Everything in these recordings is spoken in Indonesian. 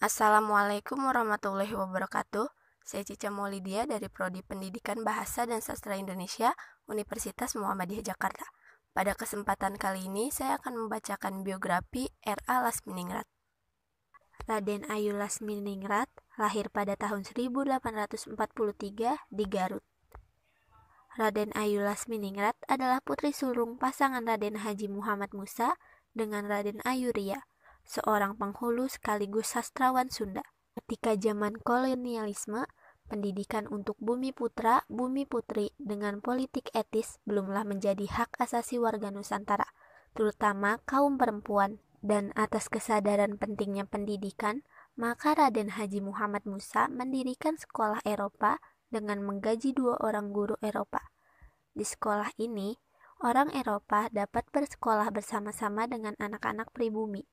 Assalamualaikum warahmatullahi wabarakatuh. Saya Cica Maulidia dari Prodi Pendidikan Bahasa dan Sastra Indonesia, Universitas Muhammadiyah Jakarta. Pada kesempatan kali ini, saya akan membacakan biografi R.A. Lasminingrat. Raden Ayu Lasminingrat lahir pada tahun 1843 di Garut. Raden Ayu Lasminingrat adalah putri sulung pasangan Raden Haji Muhammad Musa dengan Raden Ayu Ria, seorang penghulu sekaligus sastrawan Sunda. Ketika zaman kolonialisme, pendidikan untuk bumi putra, bumi putri dengan politik etis belumlah menjadi hak asasi warga Nusantara, terutama kaum perempuan. Dan atas kesadaran pentingnya pendidikan, maka Raden Haji Muhammad Musa mendirikan sekolah Eropa dengan menggaji 2 orang guru Eropa. Di sekolah ini, orang Eropa dapat bersekolah bersama-sama dengan anak-anak pribumi.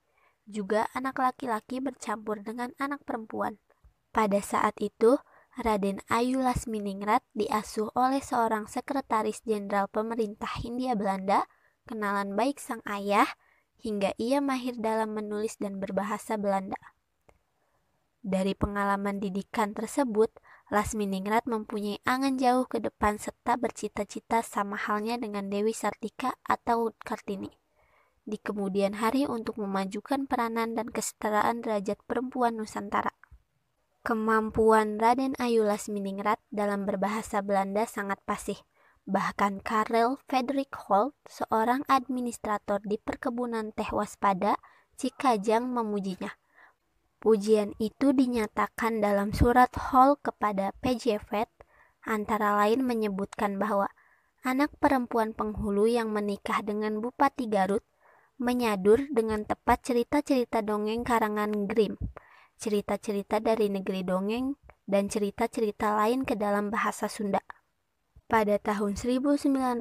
Juga anak laki-laki bercampur dengan anak perempuan. Pada saat itu, Raden Ayu Lasminingrat diasuh oleh seorang sekretaris jenderal pemerintah Hindia Belanda, kenalan baik sang ayah, hingga ia mahir dalam menulis dan berbahasa Belanda. Dari pengalaman didikan tersebut, Lasminingrat mempunyai angan jauh ke depan serta bercita-cita sama halnya dengan Dewi Sartika atau Kartini di kemudian hari untuk memajukan peranan dan kesetaraan derajat perempuan Nusantara. Kemampuan Raden Ayu Lasminingrat dalam berbahasa Belanda sangat fasih. Bahkan Karel Frederik Holt, seorang administrator di perkebunan teh waspada Cikajang, memujinya. Pujian itu dinyatakan dalam surat Holt kepada P.J. Vet, antara lain menyebutkan bahwa anak perempuan penghulu yang menikah dengan Bupati Garut menyadur dengan tepat cerita-cerita dongeng karangan Grimm, cerita-cerita dari negeri dongeng, dan cerita-cerita lain ke dalam bahasa Sunda. Pada tahun 1907,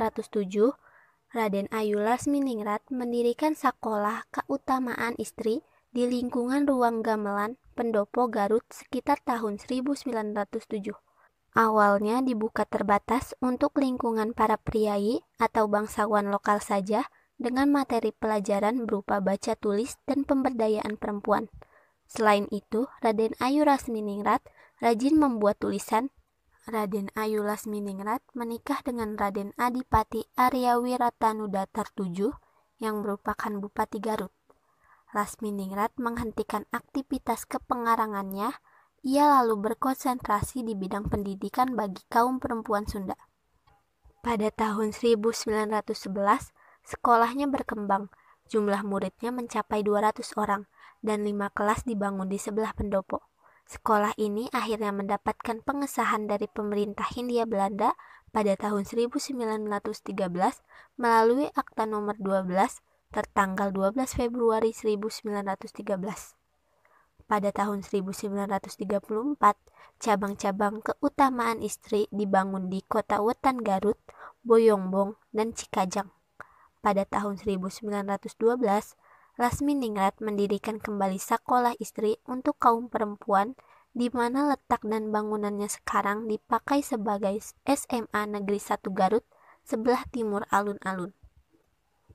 Raden Ayu Lasminingrat mendirikan Sakolah Keutamaan Istri di lingkungan Ruang Gamelan, Pendopo, Garut sekitar tahun 1907. Awalnya dibuka terbatas untuk lingkungan para priai atau bangsawan lokal saja, dengan materi pelajaran berupa baca tulis dan pemberdayaan perempuan. Selain itu, Raden Ayu Lasminingrat rajin membuat tulisan. Raden Ayu Lasminingrat menikah dengan Raden Adipati Aryawiratanudatar VII yang merupakan Bupati Garut. Lasminingrat menghentikan aktivitas kepengarangannya, ia lalu berkonsentrasi di bidang pendidikan bagi kaum perempuan Sunda. Pada tahun 1911, sekolahnya berkembang, jumlah muridnya mencapai 200 orang, dan 5 kelas dibangun di sebelah pendopo. Sekolah ini akhirnya mendapatkan pengesahan dari pemerintah Hindia Belanda pada tahun 1913 melalui Akta Nomor 12 tertanggal 12 Februari 1913. Pada tahun 1934, cabang-cabang keutamaan istri dibangun di Kota Wetan Garut, Boyongbong, dan Cikajang. Pada tahun 1912, Lasminingrat mendirikan kembali Sakolah Istri untuk kaum perempuan, di mana letak dan bangunannya sekarang dipakai sebagai SMA Negeri 1 Garut, sebelah timur alun-alun.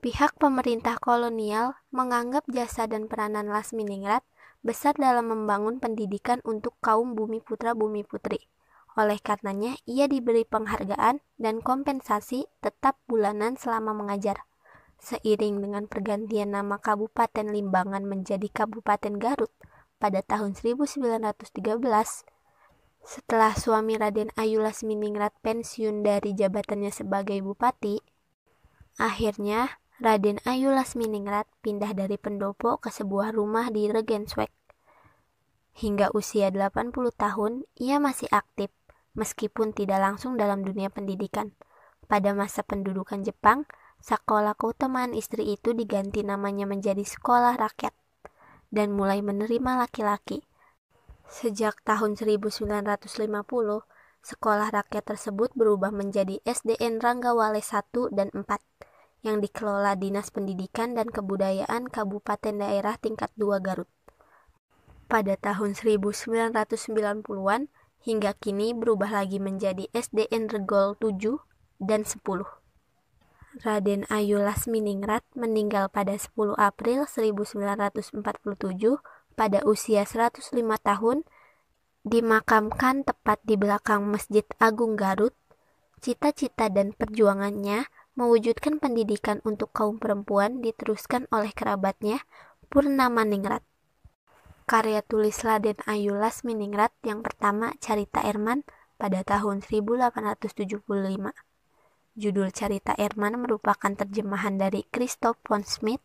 Pihak pemerintah kolonial menganggap jasa dan peranan Lasminingrat besar dalam membangun pendidikan untuk kaum bumi putra bumi putri. Oleh karenanya, ia diberi penghargaan dan kompensasi tetap bulanan selama mengajar. Seiring dengan pergantian nama Kabupaten Limbangan menjadi Kabupaten Garut pada tahun 1913, setelah suami Raden Ayu Lasminingrat pensiun dari jabatannya sebagai bupati, akhirnya Raden Ayu Lasminingrat pindah dari pendopo ke sebuah rumah di Regensweg. Hingga usia 80 tahun, ia masih aktif, meskipun tidak langsung dalam dunia pendidikan. Pada masa pendudukan Jepang, Sakolah Keutamaan Istri itu diganti namanya menjadi Sekolah Rakyat dan mulai menerima laki-laki. Sejak tahun 1950, Sekolah Rakyat tersebut berubah menjadi SDN Ranggawaleh 1 dan 4 yang dikelola Dinas Pendidikan dan Kebudayaan Kabupaten Daerah Tingkat 2 Garut. Pada tahun 1990-an hingga kini berubah lagi menjadi SDN Regol 7 dan 10. Raden Ayu Lasminingrat meninggal pada 10 April 1947 pada usia 105 tahun, dimakamkan tepat di belakang Masjid Agung Garut. Cita-cita dan perjuangannya mewujudkan pendidikan untuk kaum perempuan diteruskan oleh kerabatnya, Purnama Ningrat. Karya tulis Raden Ayu Lasminingrat yang pertama, Carita Erman, pada tahun 1875. Judul Carita Erman merupakan terjemahan dari Christoph von Schmidt.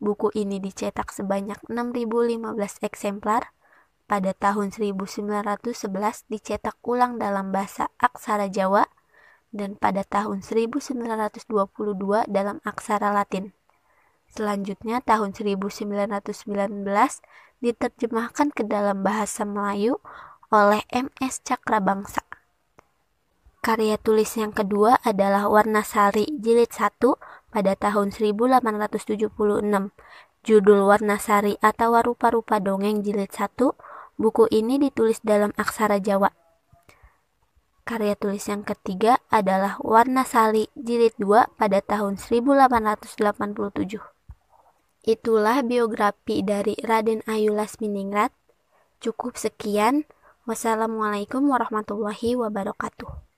Buku ini dicetak sebanyak 6.015 eksemplar. Pada tahun 1911 dicetak ulang dalam bahasa aksara Jawa dan pada tahun 1922 dalam aksara Latin. Selanjutnya tahun 1919 diterjemahkan ke dalam bahasa Melayu oleh M.S. Cakrabangsa. Karya tulis yang kedua adalah Warnasari Jilid 1 pada tahun 1876. Judul Warnasari atau Rupa-Rupa Dongeng Jilid 1. Buku ini ditulis dalam aksara Jawa. Karya tulis yang ketiga adalah Warnasari Jilid 2 pada tahun 1887. Itulah biografi dari Raden Ayu Lasminingrat. Cukup sekian. Wassalamualaikum warahmatullahi wabarakatuh.